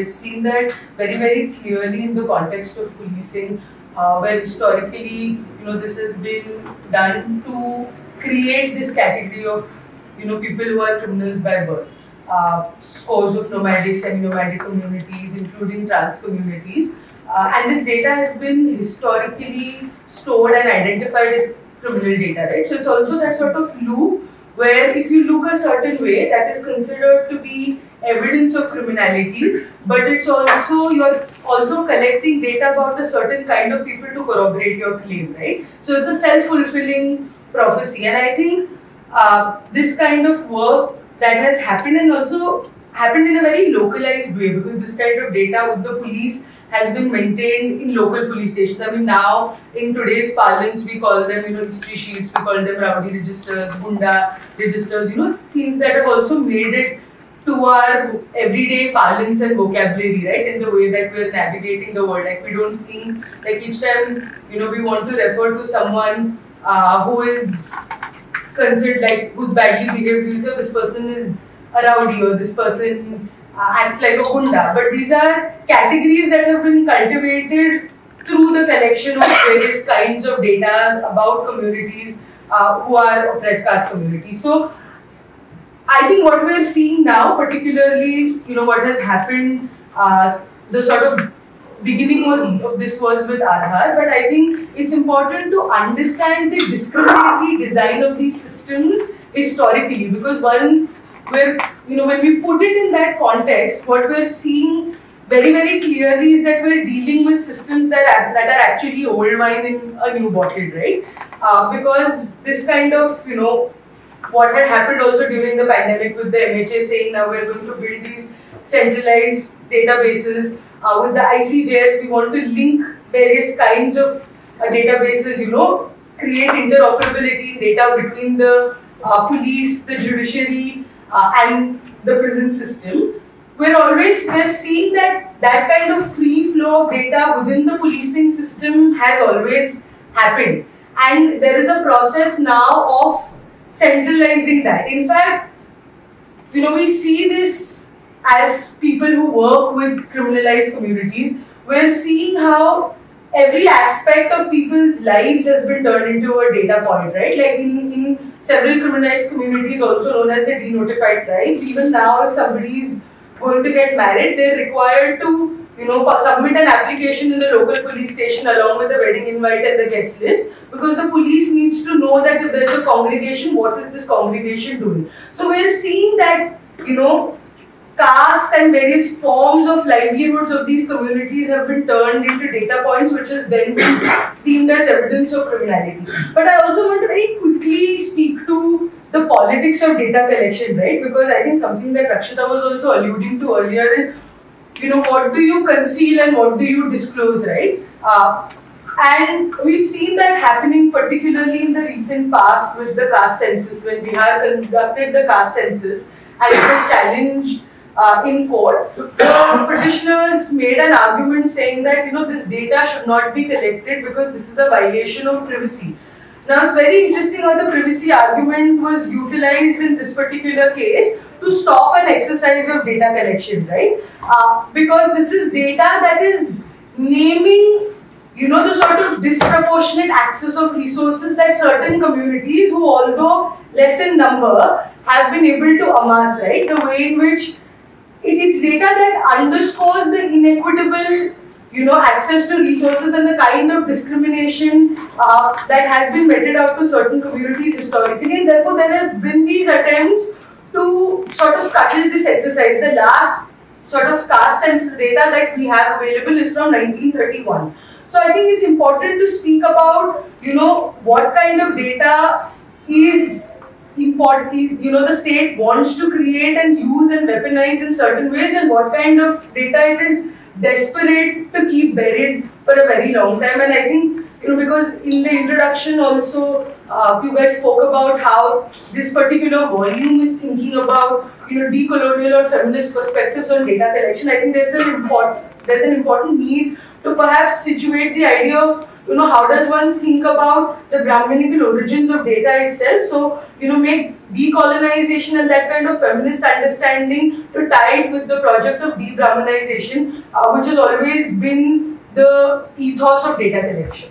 we've seen that very, very clearly in the context of policing, where historically, this has been done to create this category of, people who are criminals by birth. Scores of nomadic, semi-nomadic communities, including trans communities. And this data has been historically stored and identified as criminal data, right? So it's also that sort of loop where if you look a certain way, that is considered to be evidence of criminality, but it's also, you're also collecting data about a certain kind of people to corroborate your claim, right? So it's a self-fulfilling prophecy. And I think this kind of work that has happened and also happened in a very localized way, because this kind of data with the police has been maintained in local police stations. I mean, now in today's parlance, we call them, history sheets, we call them rowdy registers, gunda registers, things that have also made it to our everyday parlance and vocabulary, right? In the way that we're navigating the world. Like, we don't think, like each time, we want to refer to someone who is considered like, who's badly behaved, we say, oh, this person is a rowdy, or this person acts like a gunda. But these are categories that have been cultivated through the collection of various kinds of data about communities who are oppressed caste communities. So I think what we're seeing now, particularly, what has happened, the sort of beginning of this was with Aadhaar, but I think it's important to understand the discriminatory design of these systems historically, because once we're, when we put it in that context, what we're seeing very, very clearly is that we're dealing with systems that are actually old wine in a new bottle, right? Because this kind of, what had happened also during the pandemic with the MHA saying now we're going to build these centralized databases. With the ICJS, we want to link various kinds of databases, create interoperability in data between the police, the judiciary, and the prison system. We're seeing that kind of free flow of data within the policing system has always happened. And there is a process now of centralizing that. In fact, we see this as people who work with criminalized communities. We're seeing how every aspect of people's lives has been turned into a data point, right? Like in several criminalized communities, also known as the denotified tribes, even now if somebody is going to get married, they're required to submit an application in the local police station along with the wedding invite and the guest list, because the police needs to know that if there's a congregation, what is this congregation doing? So we're seeing that, caste and various forms of livelihoods of these communities have been turned into data points, which is then deemed as evidence of criminality. But I also want to very quickly speak to the politics of data collection, right? Because I think something that Rakshita was also alluding to earlier is, what do you conceal and what do you disclose, right? And we've seen that happening particularly in the recent past with the caste census, when Bihar conducted the caste census and it was challenged in court. The petitioners made an argument saying that, this data should not be collected because this is a violation of privacy. Now, it's very interesting how the privacy argument was utilized in this particular case to stop an exercise of data collection, right? Because this is data that is naming, the sort of disproportionate access of resources that certain communities, who although less in number, have been able to amass, right? The way in which it's data that underscores the inequitable, access to resources and the kind of discrimination that has been meted out to certain communities historically, and therefore there have been these attempts to sort of scuttle this exercise. The last sort of caste census data that we have available is from 1931. So I think it's important to speak about, what kind of data is important, the state wants to create and use and weaponize in certain ways, and what kind of data it is desperate to keep buried for a very long time. And I think, because in the introduction also, you guys spoke about how this particular volume is thinking about, decolonial or feminist perspectives on data collection. I think there's an important need to perhaps situate the idea of, how does one think about the Brahminical origins of data itself? So, make decolonization and that kind of feminist understanding to tie it with the project of de-Brahmanization, which has always been the ethos of data collection.